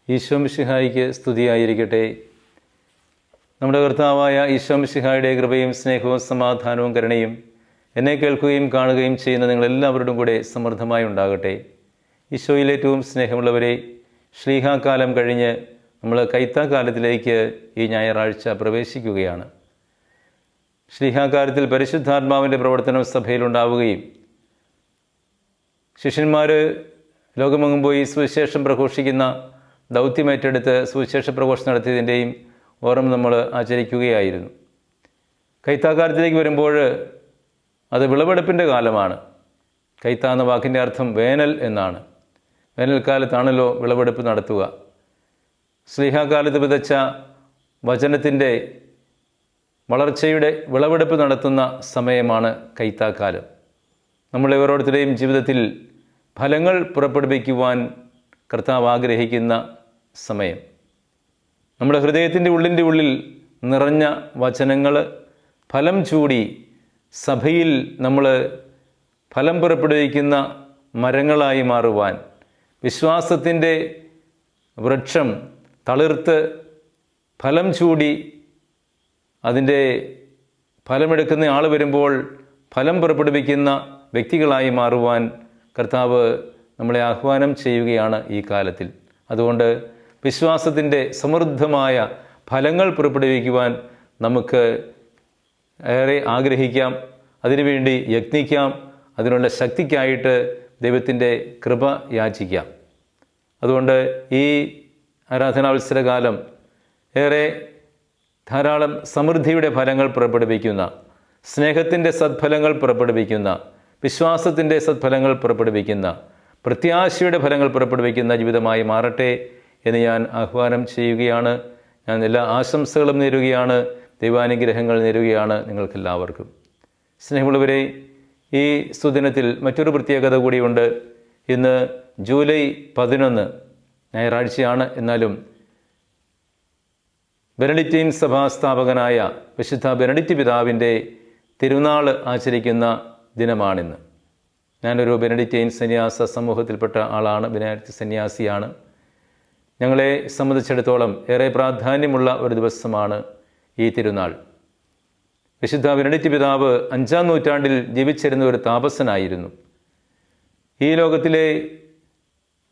ഈശോ മിശിഹായിക്ക് സ്തുതിയായിരിക്കട്ടെ. നമ്മുടെ കർത്താവായ ഈശോ മിശിഹായുടെ കൃപയും സ്നേഹവും സമാധാനവും കരുണയും എന്നെ കേൾക്കുകയും കാണുകയും ചെയ്യുന്ന നിങ്ങളെല്ലാവരോടും കൂടെ സമൃദ്ധമായി ഉണ്ടാകട്ടെ. ഈശോയിൽ ഏറ്റവും സ്നേഹമുള്ളവരെ, ശ്ലീഹാകാലം കഴിഞ്ഞ് നമ്മൾ കൈത്താക്കാലത്തിലേക്ക് ഈ ഞായറാഴ്ച പ്രവേശിക്കുകയാണ്. ശ്ലീഹാകാലത്തിൽ പരിശുദ്ധാത്മാവിൻ്റെ പ്രവർത്തനം സഭയിലുണ്ടാവുകയും ശിഷ്യന്മാർ ലോകമെങ്ങും പോയി സുവിശേഷം പ്രഘോഷിക്കുന്ന ദൗത്യമേറ്റെടുത്ത് സുവിശേഷ പ്രഘോഷണം നടത്തിയതിൻ്റെയും ഓർമ്മ നമ്മൾ ആചരിക്കുകയായിരുന്നു. കൈത്താക്കാലത്തിലേക്ക് വരുമ്പോൾ അത് വിളവെടുപ്പിൻ്റെ കാലമാണ്. കൈത്ത എന്ന വാക്കിൻ്റെ അർത്ഥം വേനൽ എന്നാണ്. വേനൽക്കാലത്താണല്ലോ വിളവെടുപ്പ് നടത്തുക. ശ്ലീഹാകാലത്ത് വിതച്ച വചനത്തിൻ്റെ വളർച്ചയുടെ വിളവെടുപ്പ് നടത്തുന്ന സമയമാണ് കൈത്താക്കാലം. നമ്മൾ ഓരോരുത്തരുടെയും ജീവിതത്തിൽ ഫലങ്ങൾ പുറപ്പെടുവിക്കുവാൻ കർത്താവ് ആഗ്രഹിക്കുന്ന സമയം. നമ്മുടെ ഹൃദയത്തിൻ്റെ ഉള്ളിൽ നിറഞ്ഞ വചനങ്ങൾ ഫലം ചൂടി സഭയിൽ നമ്മൾ ഫലം പുറപ്പെടുവിക്കുന്ന മരങ്ങളായി മാറുവാൻ, വിശ്വാസത്തിൻ്റെ വൃക്ഷം തളിർത്ത് ഫലം ചൂടി അതിൻ്റെ ഫലമെടുക്കുന്ന ആൾ വരുമ്പോൾ ഫലം പുറപ്പെടുവിക്കുന്ന വ്യക്തികളായി മാറുവാൻ കർത്താവ് നമ്മളെ ആഹ്വാനം ചെയ്യുകയാണ് ഈ കാലത്തിൽ. അതുകൊണ്ട് വിശ്വാസത്തിൻ്റെ സമൃദ്ധമായ ഫലങ്ങൾ പുറപ്പെടുവിക്കുവാൻ നമുക്ക് ഏറെ ആഗ്രഹിക്കാം, അതിനുവേണ്ടി യത്നിക്കാം, അതിനുള്ള ശക്തിക്കായിട്ട് ദൈവത്തിൻ്റെ കൃപ യാചിക്കാം. അതുകൊണ്ട് ഈ ആരാധനാവത്സരകാലം ഏറെ ധാരാളം സമൃദ്ധിയുടെ ഫലങ്ങൾ പുറപ്പെടുവിക്കുന്ന, സ്നേഹത്തിൻ്റെ സദ്ഫലങ്ങൾ പുറപ്പെടുവിക്കുന്ന, വിശ്വാസത്തിൻ്റെ സദ്ഫലങ്ങൾ പുറപ്പെടുവിക്കുന്ന, പ്രത്യാശയുടെ ഫലങ്ങൾ പുറപ്പെടുവിക്കുന്ന ജീവിതമായി മാറട്ടെ എന്ന് ഞാൻ ആഹ്വാനം ചെയ്യുകയാണ്. ഞാൻ എല്ലാ ആശംസകളും നേരുകയാണ്, ദൈവാനുഗ്രഹങ്ങൾ നേരുകയാണ് നിങ്ങൾക്കെല്ലാവർക്കും. സ്നേഹമുള്ളവരെ, ഈ സുദിനത്തിൽ മറ്റൊരു പ്രത്യേകത കൂടിയുണ്ട്. ഇന്ന് ജൂലൈ 11 ഞായറാഴ്ചയാണ്. എന്നാലും ബെനഡിക്റ്റീൻ സഭാസ്ഥാപകനായ വിശുദ്ധ ബെനഡിക്റ്റ് പിതാവിൻ്റെ തിരുനാൾ ആചരിക്കുന്ന ദിനമാണിന്ന്. ഞാനൊരു ബെനഡിക്റ്റീൻ സന്യാസ സമൂഹത്തിൽപ്പെട്ട ആളാണ്, ബെനഡിക്റ്റ് സന്യാസിയാണ്. ഞങ്ങളെ സംബന്ധിച്ചിടത്തോളം ഏറെ പ്രാധാന്യമുള്ള ഒരു ദിവസമാണ് ഈ തിരുനാൾ. വിശുദ്ധ ബെനഡിക്റ്റ് പിതാവ് 5-ാം നൂറ്റാണ്ടിൽ ജീവിച്ചിരുന്ന ഒരു താപസനായിരുന്നു. ഈ ലോകത്തിലെ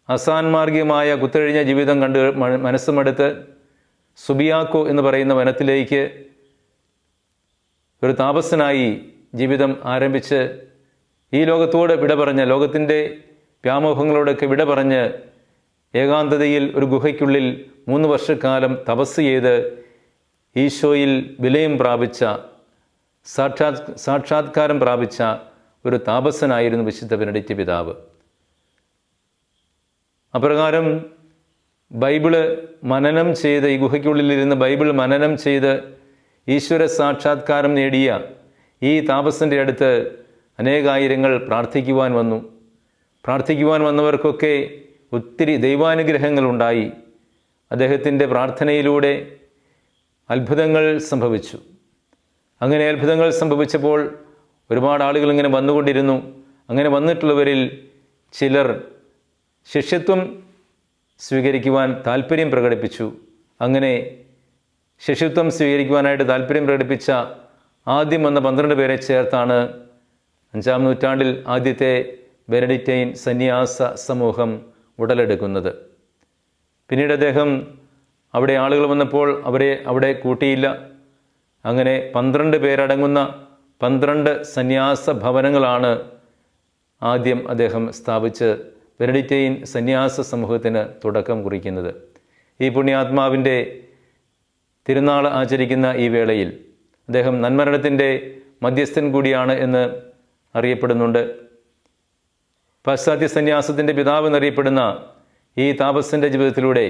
അസാൻമാർഗികമായ കുത്തഴിഞ്ഞ ജീവിതം കണ്ട് മനസ്സുമെടുത്ത് സുബിയാക്കോ എന്ന് പറയുന്ന വനത്തിലേക്ക് ഒരു താപസനായി ജീവിതം ആരംഭിച്ച് ഈ ലോകത്തോട് വിട പറഞ്ഞ്, ലോകത്തിൻ്റെ വ്യാമോഹങ്ങളോടൊക്കെ വിട പറഞ്ഞ് ഏകാന്തതയിൽ ഒരു ഗുഹയ്ക്കുള്ളിൽ 3 വർഷക്കാലം തപസ് ചെയ്ത് ഈശോയിൽ വിലയം പ്രാപിച്ച, സാക്ഷാത്കാരം പ്രാപിച്ച ഒരു താപസനായിരുന്നു വിശുദ്ധ ബെനഡിക്റ്റ് പിതാവ്. അപ്രകാരം ബൈബിള് മനനം ചെയ്ത്, ഈ ഗുഹയ്ക്കുള്ളിലിരുന്ന് ബൈബിൾ മനനം ചെയ്ത് ഈശ്വര സാക്ഷാത്കാരം നേടിയ ഈ താപസൻ്റെ അടുത്ത് അനേകായിരങ്ങൾ പ്രാർത്ഥിക്കുവാൻ വന്നു. പ്രാർത്ഥിക്കുവാൻ വന്നവർക്കൊക്കെ ഒത്തിരി ദൈവാനുഗ്രഹങ്ങളുണ്ടായി. അദ്ദേഹത്തിൻ്റെ പ്രാർത്ഥനയിലൂടെ അത്ഭുതങ്ങൾ സംഭവിച്ചു. അങ്ങനെ അത്ഭുതങ്ങൾ സംഭവിച്ചപ്പോൾ ഒരുപാട് ആളുകൾ ഇങ്ങനെ വന്നുകൊണ്ടിരുന്നു. അങ്ങനെ വന്നിട്ടുള്ളവരിൽ ചിലർ ശിഷ്യത്വം സ്വീകരിക്കുവാൻ താല്പര്യം പ്രകടിപ്പിച്ചു. അങ്ങനെ ശിഷ്യത്വം സ്വീകരിക്കുവാനായിട്ട് താല്പര്യം പ്രകടിപ്പിച്ച ആദ്യം വന്ന 12 പേരെ ചേർത്താണ് 5-ാം നൂറ്റാണ്ടിൽ ആദ്യത്തെ ബെനഡിക്റ്റൈൻ സന്യാസ സമൂഹം ഉടലെടുക്കുന്നത്. പിന്നീട് അദ്ദേഹം അവിടെ ആളുകൾ വന്നപ്പോൾ അവരെ അവിടെ കൂട്ടിയില്ല. അങ്ങനെ 12 പേരടങ്ങുന്ന 12 സന്യാസ ഭവനങ്ങളാണ് ആദ്യം അദ്ദേഹം സ്ഥാപിച്ച് ബെനഡിക്റ്റൈൻ സന്യാസ സമൂഹത്തിന് തുടക്കം കുറിക്കുന്നത്. ഈ പുണ്യാത്മാവിൻ്റെ തിരുനാൾ ആചരിക്കുന്ന ഈ വേളയിൽ അദ്ദേഹം നന്മരണത്തിൻ്റെ മധ്യസ്ഥൻ കൂടിയാണ് എന്ന് അറിയപ്പെടുന്നുണ്ട്. പാശ്ചാത്യ സന്യാസത്തിൻ്റെ പിതാവ് എന്നറിയപ്പെടുന്ന ഈ താപസൻ്റെ ജീവിതത്തിലൂടെ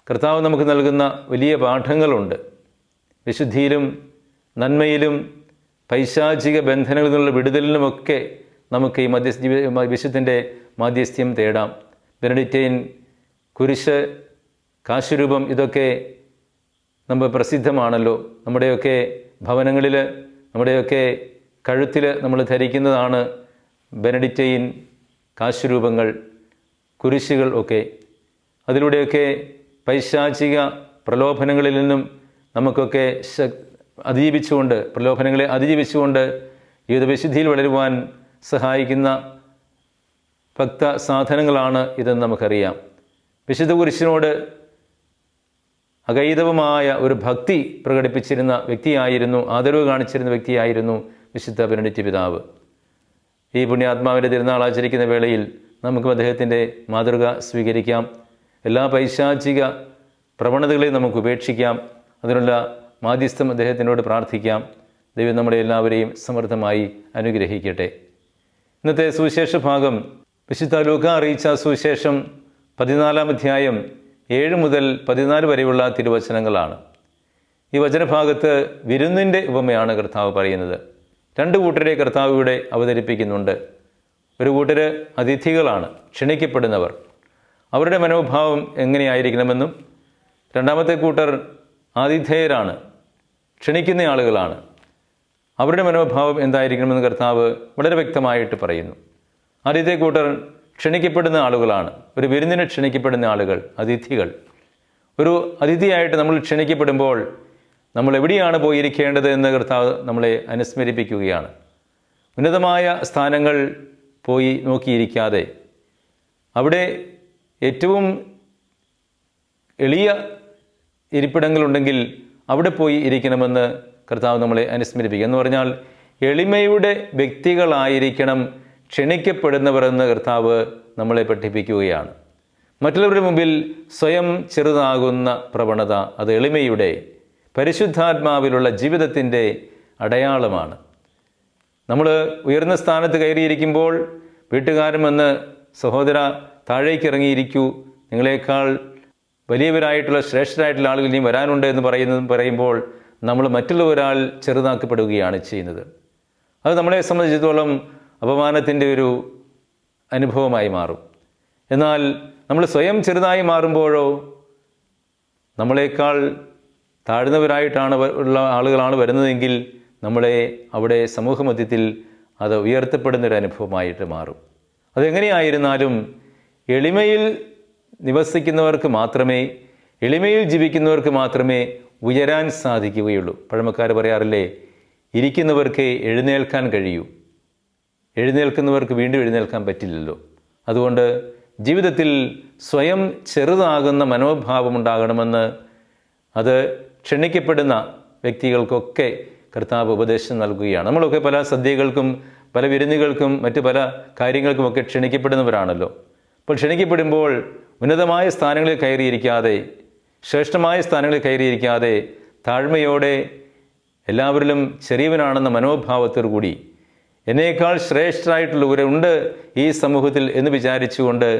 കർത്താവ് നമുക്ക് നൽകുന്ന വലിയ പാഠങ്ങളുണ്ട്. വിശുദ്ധിയിലും നന്മയിലും പൈശാചിക ബന്ധനങ്ങളിൽ നിന്നുള്ള വിടുതലിനുമൊക്കെ നമുക്ക് ഈ വിശുദ്ധൻ്റെ മാധ്യസ്ഥ്യം തേടാം. ബെനഡിക്റ്റൈൻ കുരിശ്, കാശുരൂപം, ഇതൊക്കെ നമ്മൾ പ്രസിദ്ധമാണല്ലോ. നമ്മുടെയൊക്കെ ഭവനങ്ങളിൽ, നമ്മുടെയൊക്കെ കഴുത്തിൽ നമ്മൾ ധരിക്കുന്നതാണ് ബെനഡിക്റ്റൈൻ കാശുരൂപങ്ങൾ, കുരിശുകൾ ഒക്കെ. അതിലൂടെയൊക്കെ പൈശാചിക പ്രലോഭനങ്ങളിൽ നിന്നും നമുക്കൊക്കെ പ്രലോഭനങ്ങളെ അതിജീവിച്ചുകൊണ്ട് ജീവിതവിശുദ്ധിയിൽ വളരുവാൻ സഹായിക്കുന്ന ഭക്ത സാധനങ്ങളാണ് ഇതെന്ന് നമുക്കറിയാം. വിശുദ്ധ കുരിശിനോട് അഗൈതവമായ ഒരു ഭക്തി പ്രകടിപ്പിച്ചിരുന്ന വ്യക്തിയായിരുന്നു, ആദരവ് കാണിച്ചിരുന്ന വ്യക്തിയായിരുന്നു വിശുദ്ധ ബെനഡിക്റ്റ് പിതാവ്. ഈ പുണ്യാത്മാവിൻ്റെ തിരുനാൾ ആചരിക്കുന്ന വേളയിൽ നമുക്കും അദ്ദേഹത്തിൻ്റെ മാതൃക സ്വീകരിക്കാം. എല്ലാ പൈശാചിക പ്രവണതകളെയും നമുക്ക് ഉപേക്ഷിക്കാം. അതിനുള്ള മാധ്യസ്ഥം അദ്ദേഹത്തിനോട് പ്രാർത്ഥിക്കാം. ദൈവം നമ്മളെ എല്ലാവരെയും സമൃദ്ധമായി അനുഗ്രഹിക്കട്ടെ. ഇന്നത്തെ സുവിശേഷ ഭാഗം വിശുദ്ധ ലൂക്ക അറിയിച്ച സുവിശേഷം 14-ാം അധ്യായം 7 മുതൽ 14 വരെയുള്ള തിരുവചനങ്ങളാണ്. ഈ വചനഭാഗത്ത് വിരുന്നിൻ്റെ ഉപമയാണ് കർത്താവ് പറയുന്നത്. 2 കൂട്ടരെ കർത്താവ് ഇവിടെ അവതരിപ്പിക്കുന്നുണ്ട്. ഒരു കൂട്ടർ അതിഥികളാണ്, ക്ഷണിക്കപ്പെടുന്നവർ. അവരുടെ മനോഭാവം എങ്ങനെയായിരിക്കണമെന്നും, രണ്ടാമത്തെ കൂട്ടർ ആതിഥേയരാണ്, ക്ഷണിക്കുന്ന ആളുകളാണ്. അവരുടെ മനോഭാവം എന്തായിരിക്കണമെന്ന് കർത്താവ് വളരെ വ്യക്തമായിട്ട് പറയുന്നു. ആദ്യത്തെ കൂട്ടർ ക്ഷണിക്കപ്പെടുന്ന ആളുകളാണ്, ഒരു വിരുന്നിന് ക്ഷണിക്കപ്പെടുന്ന ആളുകൾ, അതിഥികൾ. ഒരു അതിഥിയായിട്ട് നമ്മൾ ക്ഷണിക്കപ്പെടുമ്പോൾ നമ്മൾ എവിടെയാണ് പോയിരിക്കേണ്ടത് എന്ന് കർത്താവ് നമ്മളെ അനുസ്മരിപ്പിക്കുകയാണ്. ഉന്നതമായ സ്ഥാനങ്ങൾ പോയി നോക്കിയിരിക്കാതെ അവിടെ ഏറ്റവും എളിയ ഇരിപ്പിടങ്ങളുണ്ടെങ്കിൽ അവിടെ പോയി ഇരിക്കണമെന്ന് കർത്താവ് നമ്മളെ അനുസ്മരിപ്പിക്കുക. എന്ന് പറഞ്ഞാൽ എളിമയുടെ വ്യക്തികളായിരിക്കണം ക്ഷണിക്കപ്പെടുന്നവരെന്ന് കർത്താവ് നമ്മളെ പഠിപ്പിക്കുകയാണ്. മറ്റുള്ളവരുടെ മുമ്പിൽ സ്വയം ചെറുതാകുന്ന പ്രവണത അത് എളിമയുടെ, പരിശുദ്ധാത്മാവിലുള്ള ജീവിതത്തിൻ്റെ അടയാളമാണ്. നമ്മൾ ഉയർന്ന സ്ഥാനത്ത് കയറിയിരിക്കുമ്പോൾ വീട്ടുകാരൻ വന്ന് സഹോദര താഴേക്ക് ഇറങ്ങിയിരിക്കൂ, നിങ്ങളെക്കാൾ വലിയവരായിട്ടുള്ള ശ്രേഷ്ഠരായിട്ടുള്ള ആളുകൾ ഇനിയും വരാനുണ്ട് എന്ന് പറയുമ്പോൾ നമ്മൾ മറ്റുള്ള ഒരാൾ ചെറുതാക്കപ്പെടുകയാണ് ചെയ്യുന്നത്. അത് നമ്മളെ സംബന്ധിച്ചിടത്തോളം അപമാനത്തിൻ്റെ ഒരു അനുഭവമായി മാറും. എന്നാൽ നമ്മൾ സ്വയം ചെറുതായി മാറുമ്പോഴോ നമ്മളെക്കാൾ താഴ്ന്നവരായിട്ടാണ് ഉള്ള ആളുകളാണ് വരുന്നതെങ്കിൽ നമ്മളെ അവിടെ സമൂഹമധ്യത്തിൽ അത് ഉയർത്തപ്പെടുന്നൊരു അനുഭവമായിട്ട് മാറും. അതെങ്ങനെയായിരുന്നാലും എളിമയിൽ നിവസിക്കുന്നവർക്ക് മാത്രമേ, എളിമയിൽ ജീവിക്കുന്നവർക്ക് മാത്രമേ ഉയരാൻ സാധിക്കുകയുള്ളൂ. പഴമക്കാർ പറയാറില്ലേ, ഇരിക്കുന്നവർക്ക് എഴുന്നേൽക്കാൻ കഴിയൂ, എഴുന്നേൽക്കുന്നവർക്ക് വീണ്ടും എഴുന്നേൽക്കാൻ പറ്റില്ലല്ലോ. അതുകൊണ്ട് ജീവിതത്തിൽ സ്വയം ചെറുതാകുന്ന മനോഭാവം ഉണ്ടാകണമെന്ന് അത് ക്ഷണിക്കപ്പെടുന്ന വ്യക്തികൾക്കൊക്കെ കർത്താവ് ഉപദേശം നൽകുകയാണ്. നമ്മളൊക്കെ പല സദ്യകൾക്കും പല വിരുന്നുകൾക്കും മറ്റ് പല കാര്യങ്ങൾക്കുമൊക്കെ ക്ഷണിക്കപ്പെടുന്നവരാണല്ലോ. അപ്പോൾ ക്ഷണിക്കപ്പെടുമ്പോൾ ഉന്നതമായ സ്ഥാനങ്ങളിൽ കയറിയിരിക്കാതെ, ശ്രേഷ്ഠമായ സ്ഥാനങ്ങളിൽ കയറിയിരിക്കാതെ താഴ്മയോടെ എല്ലാവരിലും ചെറിയവനാണെന്ന മനോഭാവത്തോടു കൂടി എന്നേക്കാൾ ശ്രേഷ്ഠരായിട്ടുള്ളവരുണ്ട് ഈ സമൂഹത്തിൽ എന്ന് വിചാരിച്ചുകൊണ്ട്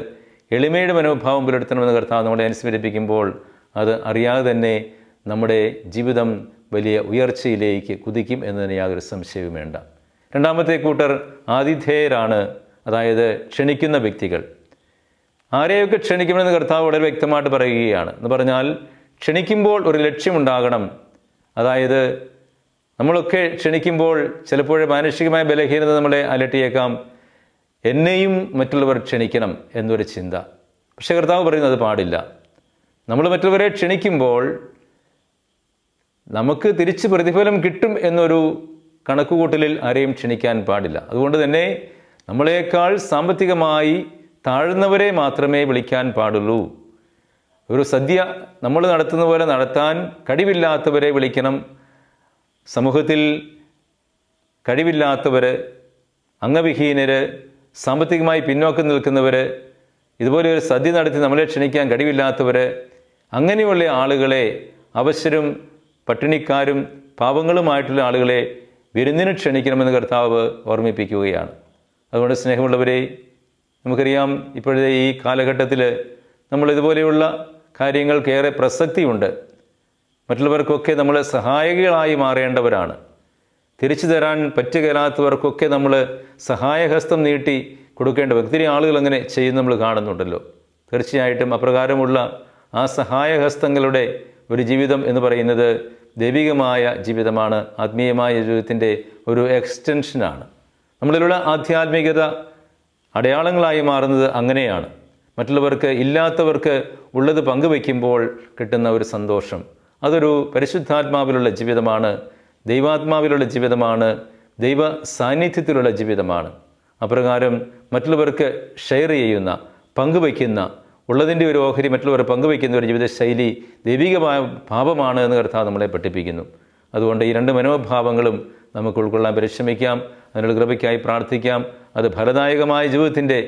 എളിമയുടെ മനോഭാവം പുലർത്തണമെന്ന് കർത്താവ് നമ്മളെ അനുസ്മരിപ്പിക്കുമ്പോൾ അത് അറിയാതെ തന്നെ നമ്മുടെ ജീവിതം വലിയ ഉയർച്ചയിലേക്ക് കുതിക്കും എന്നതിന് യാതൊരു സംശയവും വേണ്ട. രണ്ടാമത്തെ കൂട്ടർ ആതിഥേയരാണ്, അതായത് ക്ഷണിക്കുന്ന വ്യക്തികൾ. ആരെയൊക്കെ ക്ഷണിക്കുമെന്ന് കർത്താവ് വളരെ വ്യക്തമായിട്ട് പറയുകയാണ്. എന്ന് പറഞ്ഞാൽ ക്ഷണിക്കുമ്പോൾ ഒരു ലക്ഷ്യമുണ്ടാകണം. അതായത് നമ്മളൊക്കെ ക്ഷണിക്കുമ്പോൾ ചിലപ്പോൾ മാനുഷികമായ ബലഹീനത നമ്മളെ അലട്ടിയേക്കാം. എന്നെയും മറ്റുള്ളവർ ക്ഷണിക്കണം എന്നൊരു ചിന്ത. പക്ഷെ കർത്താവ് പറയുന്നത് അത് പാടില്ല. നമ്മൾ മറ്റുള്ളവരെ ക്ഷണിക്കുമ്പോൾ നമുക്ക് തിരിച്ച് പ്രതിഫലം കിട്ടും എന്നൊരു കണക്കുകൂട്ടലിൽ ആരെയും ക്ഷണിക്കാൻ പാടില്ല. അതുകൊണ്ട് തന്നെ നമ്മളെക്കാൾ സാമ്പത്തികമായി താഴ്ന്നവരെ മാത്രമേ വിളിക്കാൻ പാടുള്ളൂ. ഒരു സദ്യ നമ്മൾ നടത്തുന്ന പോലെ നടത്താൻ കഴിവില്ലാത്തവരെ വിളിക്കണം. സമൂഹത്തിൽ കഴിവില്ലാത്തവർ, അംഗവിഹീനർ, സാമ്പത്തികമായി പിന്നോക്കം നിൽക്കുന്നവർ, ഇതുപോലെ ഒരു സദ്യ നടത്തി നമ്മളെ ക്ഷണിക്കാൻ കഴിവില്ലാത്തവർ, അങ്ങനെയുള്ള ആളുകളെ, അവശരും പട്ടിണിക്കാരും പാവങ്ങളുമായിട്ടുള്ള ആളുകളെ വിരുന്നിന് ക്ഷണിക്കണമെന്ന് കർത്താവ് ഓർമ്മിപ്പിക്കുകയാണ്. അതുകൊണ്ട് സ്നേഹമുള്ളവരെ, നമുക്കറിയാം ഇപ്പോഴത്തെ ഈ കാലഘട്ടത്തിൽ നമ്മൾ ഇതുപോലെയുള്ള കാര്യങ്ങൾക്കേറെ പ്രസക്തിയുണ്ട്. മറ്റുള്ളവർക്കൊക്കെ നമ്മൾ സഹായികളായി മാറേണ്ടവരാണ്. തിരിച്ചു തരാൻ പറ്റുകയില്ലാത്തവർക്കൊക്കെ നമ്മൾ സഹായഹസ്തം നീട്ടി കൊടുക്കേണ്ട ഒത്തിരി ആളുകൾ അങ്ങനെ ചെയ്യുന്ന നമ്മൾ കാണുന്നുണ്ടല്ലോ. തീർച്ചയായിട്ടും അപ്രകാരമുള്ള ആ സഹായഹസ്തങ്ങളുടെ ഒരു ജീവിതം എന്ന് പറയുന്നത് ദൈവികമായ ജീവിതമാണ്, ആത്മീയമായ ജീവിതത്തിൻ്റെ ഒരു എക്സ്റ്റൻഷനാണ്. നമ്മളിലുള്ള ആധ്യാത്മികത അടയാളങ്ങളായി മാറുന്നത് അങ്ങനെയാണ്. മറ്റുള്ളവർക്ക് ഇല്ലാത്തവർക്ക് ഉള്ളത് പങ്കുവയ്ക്കുമ്പോൾ കിട്ടുന്ന ഒരു സന്തോഷം, അതൊരു പരിശുദ്ധാത്മാവിലുള്ള ജീവിതമാണ്, ദൈവാത്മാവിലുള്ള ജീവിതമാണ്, ദൈവ സാന്നിധ്യത്തിലുള്ള ജീവിതമാണ്. അപ്രകാരം മറ്റുള്ളവർക്ക് ഷെയർ ചെയ്യുന്ന, പങ്കുവയ്ക്കുന്ന, ഉള്ളതിൻ്റെ ഒരു ഓഹരി മറ്റുള്ളവർ പങ്കുവയ്ക്കുന്ന ഒരു ജീവിതശൈലി ദൈവികമായ ഭാവമാണ് എന്ന് കർത്താവ് നമ്മളെ പഠിപ്പിക്കുന്നു. അതുകൊണ്ട് ഈ രണ്ട് മനോഭാവങ്ങളും നമുക്ക് ഉൾക്കൊള്ളാൻ പരിശ്രമിക്കാം. അതിനുള്ള കൃപയ്ക്കായി പ്രാർത്ഥിക്കാം. അത് ഫലദായകമായ ജീവിതത്തിൻ്റെ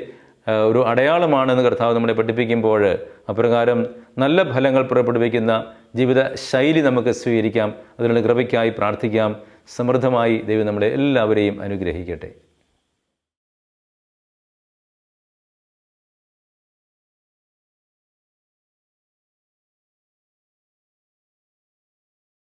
ഒരു അടയാളമാണെന്ന് കർത്താവ് നമ്മളെ പഠിപ്പിക്കുമ്പോൾ അപ്രകാരം നല്ല ഫലങ്ങൾ പുറപ്പെടുവിക്കുന്ന ജീവിത ശൈലി നമുക്ക് സ്വീകരിക്കാം. അതിനുള്ള കൃപയ്ക്കായി പ്രാർത്ഥിക്കാം. സമൃദ്ധമായി ദൈവം നമ്മളെ എല്ലാവരെയും അനുഗ്രഹിക്കട്ടെ.